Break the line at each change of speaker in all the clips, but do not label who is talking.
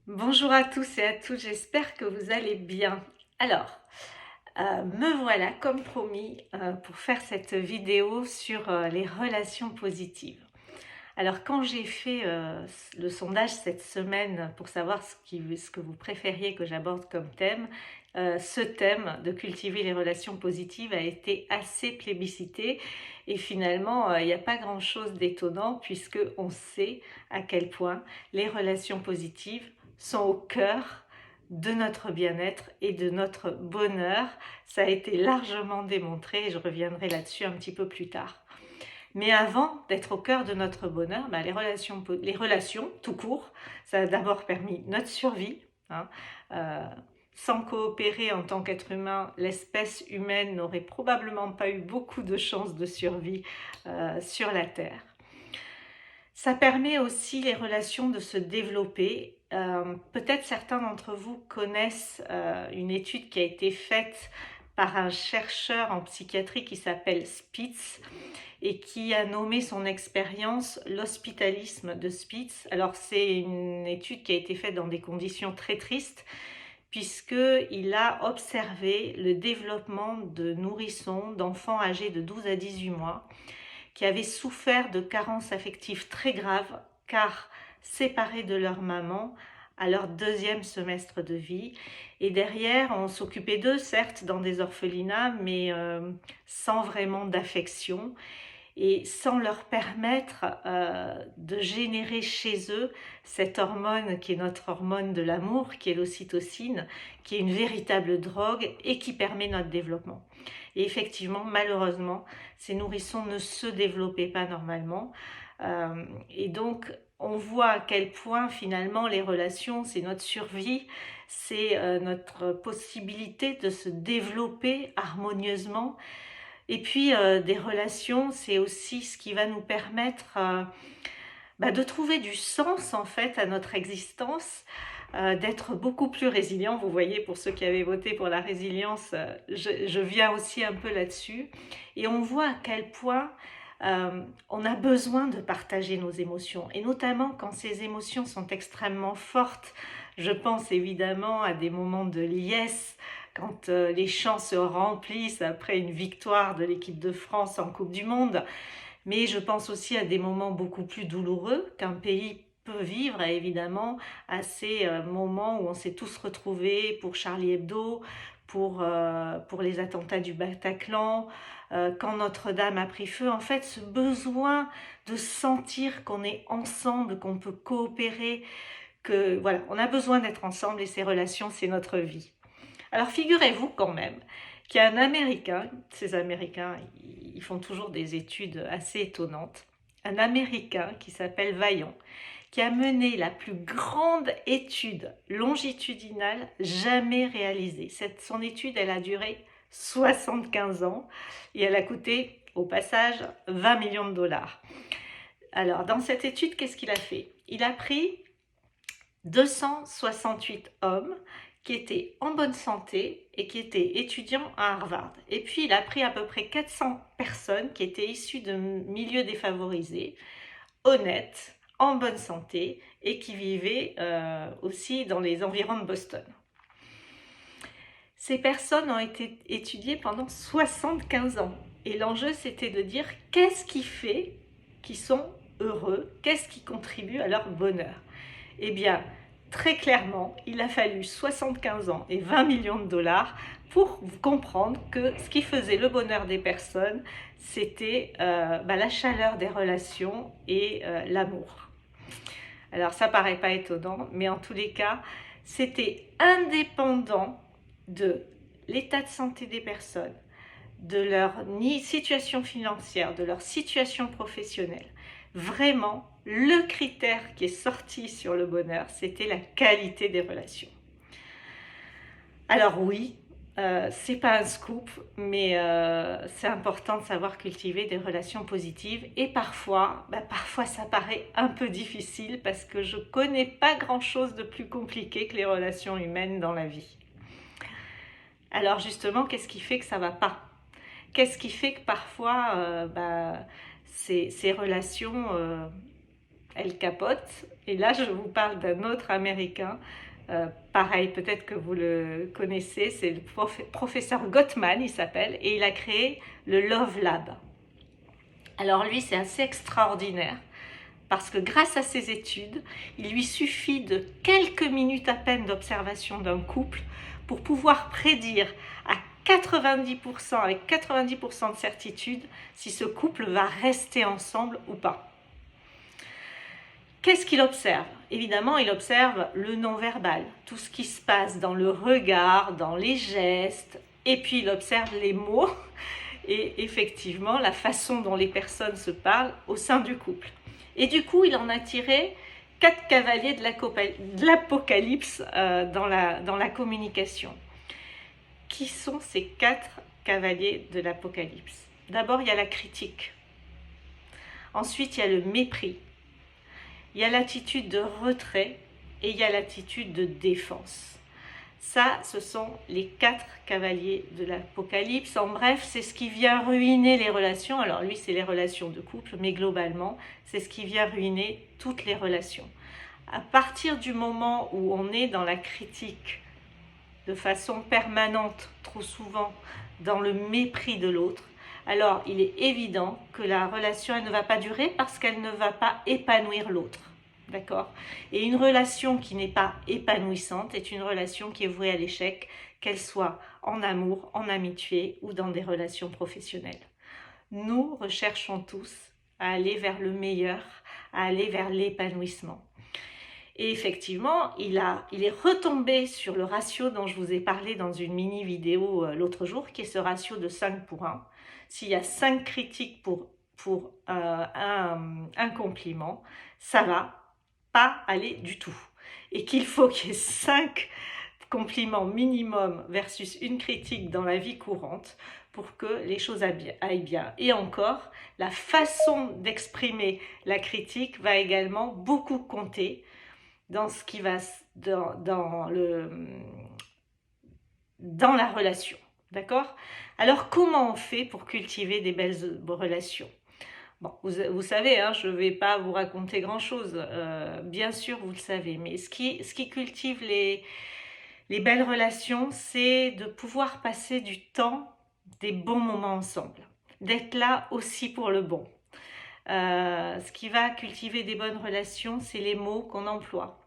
Bonjour à tous et à toutes, j'espère que vous allez bien. Alors, me voilà comme promis pour faire cette vidéo sur les relations positives. Alors, quand j'ai fait le sondage cette semaine pour savoir ce que vous préfériez que j'aborde comme thème, ce thème de cultiver les relations positives a été assez plébiscité et finalement, il n'y a pas grand-chose d'étonnant puisque on sait à quel point les relations positives sont au cœur de notre bien-être et de notre bonheur. Ça a été largement démontré et je reviendrai là-dessus un petit peu plus tard. Mais avant d'être au cœur de notre bonheur, les relations tout court, ça a d'abord permis notre survie. Hein. Euh, Sans coopérer en tant qu'être humain, l'espèce humaine n'aurait probablement pas eu beaucoup de chances de survie sur la Terre. Ça permet aussi les relations de se développer. Peut-être certains d'entre vous connaissent une étude qui a été faite par un chercheur en psychiatrie qui s'appelle Spitz et qui a nommé son expérience l'hospitalisme de Spitz. Alors c'est une étude qui a été faite dans des conditions très tristes puisqu'il a observé le développement de nourrissons, d'enfants âgés de 12 à 18 mois qui avaient souffert de carences affectives très graves car séparés de leur maman à leur deuxième semestre de vie. Et derrière, on s'occupait d'eux, certes, dans des orphelinats, mais sans vraiment d'affection et sans leur permettre de générer chez eux cette hormone qui est notre hormone de l'amour, qui est l'ocytocine, qui est une véritable drogue et qui permet notre développement. Et effectivement, malheureusement, ces nourrissons ne se développaient pas normalement. Et donc, on voit à quel point finalement les relations, c'est notre survie, c'est notre possibilité de se développer harmonieusement. Et puis, des relations, c'est aussi ce qui va nous permettre de trouver du sens en fait à notre existence, d'être beaucoup plus résilient. Vous voyez, pour ceux qui avaient voté pour la résilience, je viens aussi un peu là-dessus. Et on voit à quel point on a besoin de partager nos émotions, et notamment quand ces émotions sont extrêmement fortes. Je pense évidemment à des moments de liesse, quand les champs se remplissent après une victoire de l'équipe de France en Coupe du Monde, mais je pense aussi à des moments beaucoup plus douloureux qu'un pays peut vivre, et évidemment à ces moments où on s'est tous retrouvés pour Charlie Hebdo, pour les attentats du Bataclan, quand Notre-Dame a pris feu. En fait, ce besoin de sentir qu'on est ensemble, qu'on peut coopérer, que voilà, on a besoin d'être ensemble, et ces relations, c'est notre vie. Alors figurez-vous quand même qu'il y a un Américain, ces Américains, ils font toujours des études assez étonnantes, un Américain qui s'appelle Vaillant, qui a mené la plus grande étude longitudinale jamais réalisée. Son étude, elle a duré 75 ans et elle a coûté, au passage, 20 millions de dollars. Alors, dans cette étude, qu'est-ce qu'il a fait? Il a pris 268 hommes qui étaient en bonne santé et qui étaient étudiants à Harvard. Et puis, il a pris à peu près 400 personnes qui étaient issues de milieux défavorisés, honnêtes, en bonne santé et qui vivaient aussi dans les environs de Boston. Ces personnes ont été étudiées pendant 75 ans. Et l'enjeu, c'était de dire qu'est-ce qui fait qu'ils sont heureux, qu'est-ce qui contribue à leur bonheur. Eh bien, très clairement, il a fallu 75 ans et 20 millions de dollars pour comprendre que ce qui faisait le bonheur des personnes, c'était la chaleur des relations et l'amour. Alors ça paraît pas étonnant, mais en tous les cas, c'était indépendant de l'état de santé des personnes, de leur situation financière, de leur situation professionnelle. Vraiment, le critère qui est sorti sur le bonheur, c'était la qualité des relations. Alors oui, c'est pas un scoop, mais c'est important de savoir cultiver des relations positives. Et parfois ça paraît un peu difficile parce que je connais pas grand-chose de plus compliqué que les relations humaines dans la vie. Alors justement, qu'est-ce qui fait que ça va pas? Qu'est-ce qui fait que parfois ces relations elle capote. Et là, je vous parle d'un autre Américain, pareil, peut-être que vous le connaissez, c'est le professeur Gottman, il s'appelle, et il a créé le Love Lab. Alors lui, c'est assez extraordinaire, parce que grâce à ses études, il lui suffit de quelques minutes à peine d'observation d'un couple pour pouvoir prédire à 90%, avec 90% de certitude, si ce couple va rester ensemble ou pas. Qu'est-ce qu'il observe? Évidemment, il observe le non-verbal, tout ce qui se passe dans le regard, dans les gestes, et puis il observe les mots et effectivement la façon dont les personnes se parlent au sein du couple. Et du coup, il en a tiré 4 cavaliers de l'Apocalypse dans la communication. Qui sont ces 4 cavaliers de l'Apocalypse? D'abord, il y a la critique. Ensuite, il y a le mépris. Il y a l'attitude de retrait et il y a l'attitude de défense. Ça, ce sont les 4 cavaliers de l'Apocalypse. En bref, c'est ce qui vient ruiner les relations. Alors lui, c'est les relations de couple, mais globalement, c'est ce qui vient ruiner toutes les relations. À partir du moment où on est dans la critique, de façon permanente, trop souvent, dans le mépris de l'autre, alors il est évident que la relation elle ne va pas durer parce qu'elle ne va pas épanouir l'autre. D'accord? Et une relation qui n'est pas épanouissante est une relation qui est vouée à l'échec, qu'elle soit en amour, en amitié ou dans des relations professionnelles. Nous recherchons tous à aller vers le meilleur, à aller vers l'épanouissement. Et effectivement, il est retombé sur le ratio dont je vous ai parlé dans une mini vidéo l'autre jour, qui est ce ratio de 5 pour 1. S'il y a 5 critiques pour un compliment, ça va pas aller du tout. Et qu'il faut qu'il y ait 5 compliments minimum versus une critique dans la vie courante pour que les choses aillent bien. Et encore, la façon d'exprimer la critique va également beaucoup compter dans ce qui va dans la relation. D'accord? Alors, comment on fait pour cultiver des belles relations? Bon, vous savez, hein, je ne vais pas vous raconter grand-chose. Bien sûr, vous le savez. Mais ce qui cultive les belles relations, c'est de pouvoir passer du temps, des bons moments ensemble. D'être là aussi pour le bon. Ce qui va cultiver des bonnes relations, c'est les mots qu'on emploie.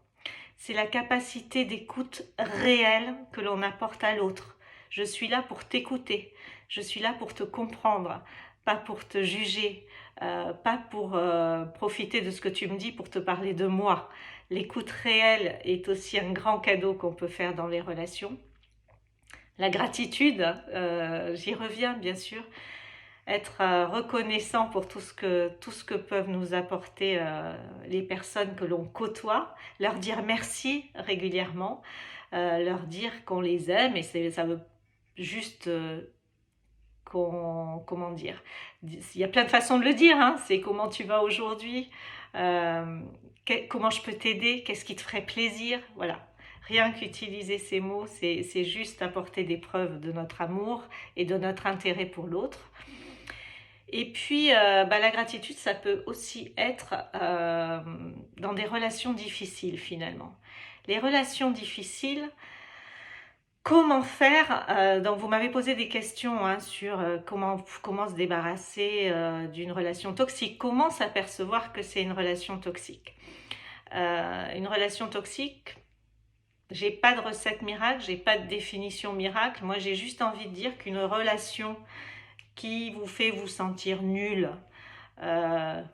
C'est la capacité d'écoute réelle que l'on apporte à l'autre. Je suis là pour t'écouter, je suis là pour te comprendre, pas pour te juger, pas pour profiter de ce que tu me dis pour te parler de moi. L'écoute réelle est aussi un grand cadeau qu'on peut faire dans les relations. La gratitude, j'y reviens bien sûr. Être reconnaissant pour tout ce que peuvent nous apporter les personnes que l'on côtoie, leur dire merci régulièrement, leur dire qu'on les aime, et ça veut juste comment dire, il y a plein de façons de le dire, hein, c'est comment tu vas aujourd'hui, comment je peux t'aider, qu'est-ce qui te ferait plaisir, voilà. Rien qu'utiliser ces mots, c'est juste apporter des preuves de notre amour et de notre intérêt pour l'autre. Et puis, la gratitude, ça peut aussi être dans des relations difficiles, finalement. Les relations difficiles, comment faire? Donc, vous m'avez posé des questions hein, sur comment se débarrasser d'une relation toxique. Comment s'apercevoir que c'est une relation toxique? Une relation toxique, j'ai pas de recette miracle, j'ai pas de définition miracle. Moi, j'ai juste envie de dire qu'une relation qui vous fait vous sentir nul,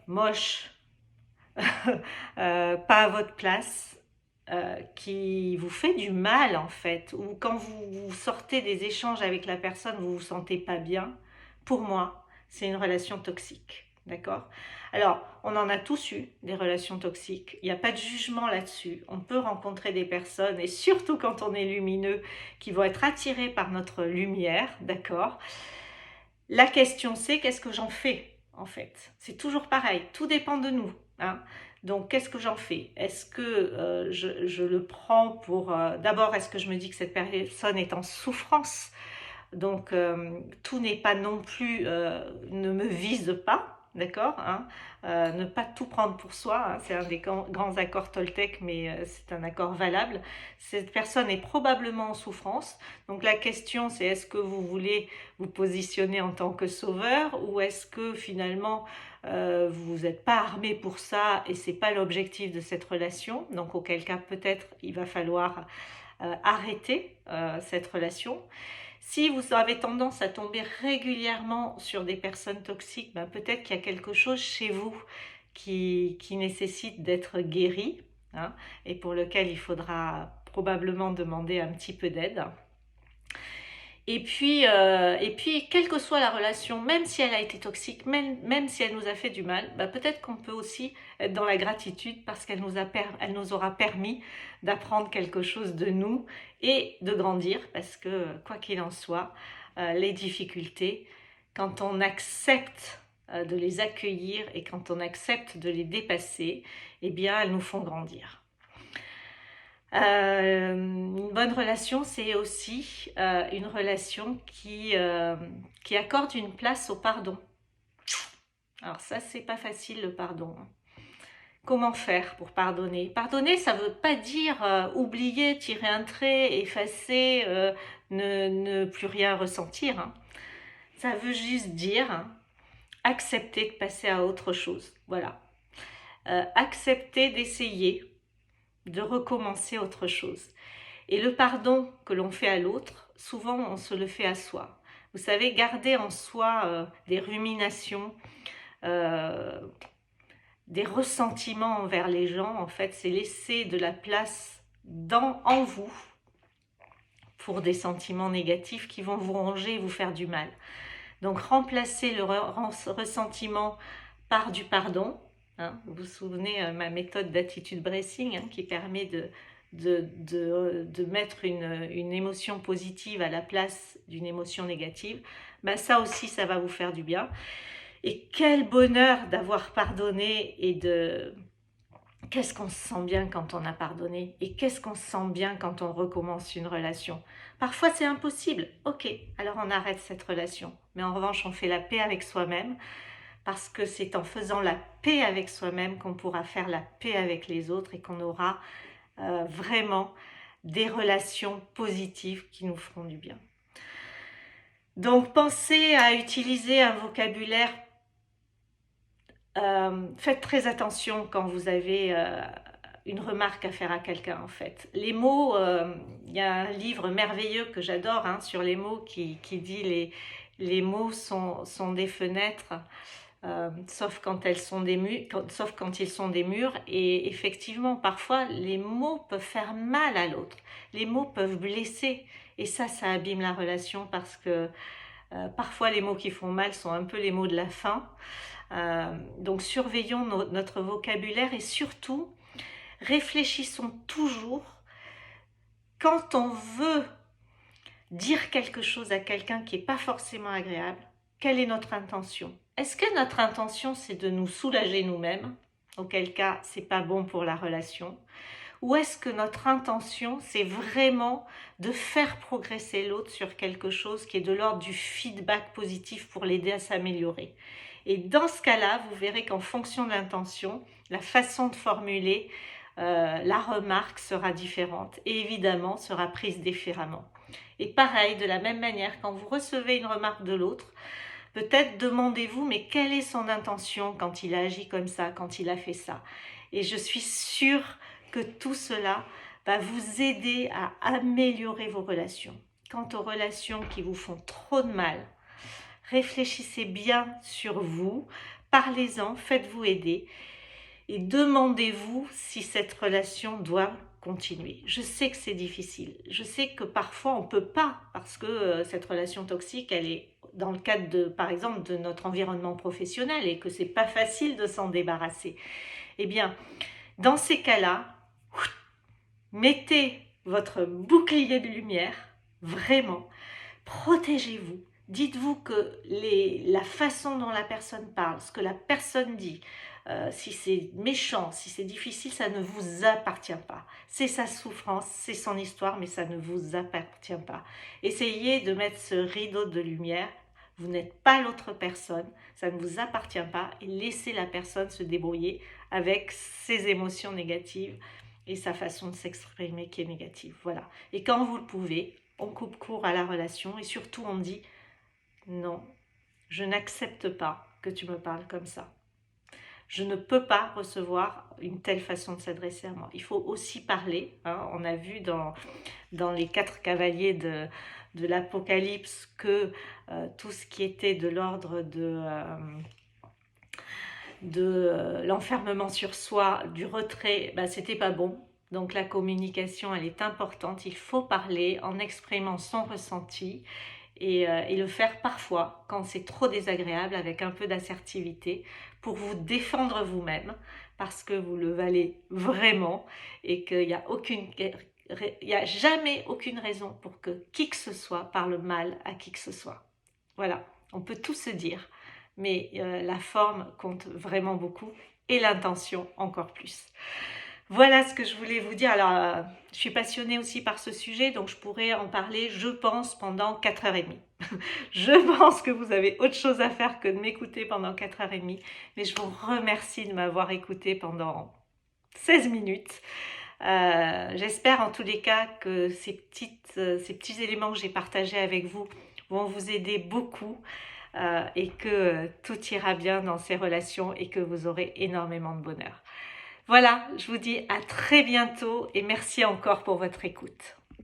moche, pas à votre place, qui vous fait du mal en fait, ou quand vous sortez des échanges avec la personne, vous vous sentez pas bien, pour moi, c'est une relation toxique. D'accord? Alors, on en a tous eu des relations toxiques, il n'y a pas de jugement là-dessus. On peut rencontrer des personnes, et surtout quand on est lumineux, qui vont être attirées par notre lumière, d'accord? La question c'est, qu'est-ce que j'en fais en fait? C'est toujours pareil, tout dépend de nous. Hein. Donc, qu'est-ce que j'en fais? Est-ce que je le prends pour... D'abord, est-ce que je me dis que cette personne est en souffrance? Donc, tout n'est pas non plus... ne me vise pas. d'accord, hein, ne pas tout prendre pour soi, hein, c'est un des grands accords Toltec, mais c'est un accord valable. Cette personne est probablement en souffrance, donc la question c'est est-ce que vous voulez vous positionner en tant que sauveur, ou est-ce que finalement vous n'êtes pas armé pour ça et c'est pas l'objectif de cette relation, donc auquel cas peut-être il va falloir arrêter cette relation. Si vous avez tendance à tomber régulièrement sur des personnes toxiques, ben peut-être qu'il y a quelque chose chez vous qui nécessite d'être guéri, hein, et pour lequel il faudra probablement demander un petit peu d'aide. Et puis, quelle que soit la relation, même si elle a été toxique, même si elle nous a fait du mal, bah peut-être qu'on peut aussi être dans la gratitude parce qu'elle elle nous aura permis d'apprendre quelque chose de nous et de grandir, parce que, quoi qu'il en soit, les difficultés, quand on accepte de les accueillir et quand on accepte de les dépasser, eh bien, elles nous font grandir. Une bonne relation, c'est aussi une relation qui accorde une place au pardon. Alors ça, c'est pas facile, le pardon. Comment faire pour pardonner? Pardonner, ça veut pas dire oublier, tirer un trait, effacer, ne plus rien ressentir, hein. Ça veut juste dire accepter de passer à autre chose. Voilà. Accepter d'essayer de recommencer autre chose. Et le pardon que l'on fait à l'autre, souvent on se le fait à soi. Vous savez, garder en soi des ruminations, des ressentiments envers les gens, en fait, c'est laisser de la place en vous pour des sentiments négatifs qui vont vous ronger et vous faire du mal. Donc remplacer le ressentiment par du pardon. Hein, vous vous souvenez ma méthode d'attitude bracing, hein, qui permet de mettre une émotion positive à la place d'une émotion négative. Ben ça aussi, ça va vous faire du bien. Et quel bonheur d'avoir pardonné et de... Qu'est-ce qu'on se sent bien quand on a pardonné? Et qu'est-ce qu'on se sent bien quand on recommence une relation? Parfois c'est impossible, ok, alors on arrête cette relation. Mais en revanche, on fait la paix avec soi-même, parce que c'est en faisant la paix avec soi-même qu'on pourra faire la paix avec les autres et qu'on aura vraiment des relations positives qui nous feront du bien. Donc pensez à utiliser un vocabulaire. Faites très attention quand vous avez une remarque à faire à quelqu'un, en fait. Les mots, il y a un livre merveilleux que j'adore, hein, sur les mots qui dit les mots sont des fenêtres, sauf quand elles sont des murs, sauf quand ils sont des murs. Et effectivement, parfois, les mots peuvent faire mal à l'autre. Les mots peuvent blesser. Et ça abîme la relation, parce que parfois les mots qui font mal sont un peu les mots de la faim. Donc surveillons notre vocabulaire et surtout réfléchissons toujours quand on veut dire quelque chose à quelqu'un qui n'est pas forcément agréable. Quelle est notre intention? Est-ce que notre intention c'est de nous soulager nous-mêmes, auquel cas c'est pas bon pour la relation, ou est-ce que notre intention c'est vraiment de faire progresser l'autre sur quelque chose qui est de l'ordre du feedback positif pour l'aider à s'améliorer? Et dans ce cas-là, vous verrez qu'en fonction de l'intention, la façon de formuler la remarque sera différente et évidemment sera prise différemment. Et pareil, de la même manière, quand vous recevez une remarque de l'autre, peut-être demandez-vous, mais quelle est son intention quand il a agi comme ça, quand il a fait ça? Et je suis sûre que tout cela va vous aider à améliorer vos relations. Quant aux relations qui vous font trop de mal, réfléchissez bien sur vous, parlez-en, faites-vous aider et demandez-vous si cette relation doit continuer. Je sais que c'est difficile, je sais que parfois on ne peut pas, parce que cette relation toxique, elle est dans le cadre de, par exemple, de notre environnement professionnel et que c'est pas facile de s'en débarrasser. Eh bien, dans ces cas-là, mettez votre bouclier de lumière, vraiment, protégez-vous. Dites-vous que la façon dont la personne parle, ce que la personne dit, si c'est méchant, si c'est difficile, ça ne vous appartient pas. C'est sa souffrance, c'est son histoire, mais ça ne vous appartient pas. Essayez de mettre ce rideau de lumière, Vous n'êtes pas l'autre personne, ça ne vous appartient pas et laissez la personne se débrouiller avec ses émotions négatives et sa façon de s'exprimer qui est négative. Voilà. Et quand vous le pouvez, on coupe court à la relation et surtout on dit non, je n'accepte pas que tu me parles comme ça. Je ne peux pas recevoir une telle façon de s'adresser à moi. Il faut aussi parler. Hein. On a vu dans les 4 cavaliers de l'Apocalypse que tout ce qui était de l'ordre de l'enfermement sur soi, du retrait, ben, c'était pas bon. Donc la communication, elle est importante. Il faut parler en exprimant son ressenti et le faire parfois quand c'est trop désagréable avec un peu d'assertivité pour vous défendre vous-même parce que vous le valez vraiment et qu'il n'y a jamais aucune raison pour que qui que ce soit parle mal à qui que ce soit. Voilà, on peut tout se dire, mais la forme compte vraiment beaucoup et l'intention encore plus. Voilà ce que je voulais vous dire. Alors, je suis passionnée aussi par ce sujet, donc je pourrais en parler, je pense, pendant 4h30. Je pense que vous avez autre chose à faire que de m'écouter pendant 4h30, mais je vous remercie de m'avoir écouté pendant 16 minutes. J'espère en tous les cas que ces petits éléments que j'ai partagés avec vous vont vous aider beaucoup et que tout ira bien dans ces relations et que vous aurez énormément de bonheur. Voilà, je vous dis à très bientôt et merci encore pour votre écoute.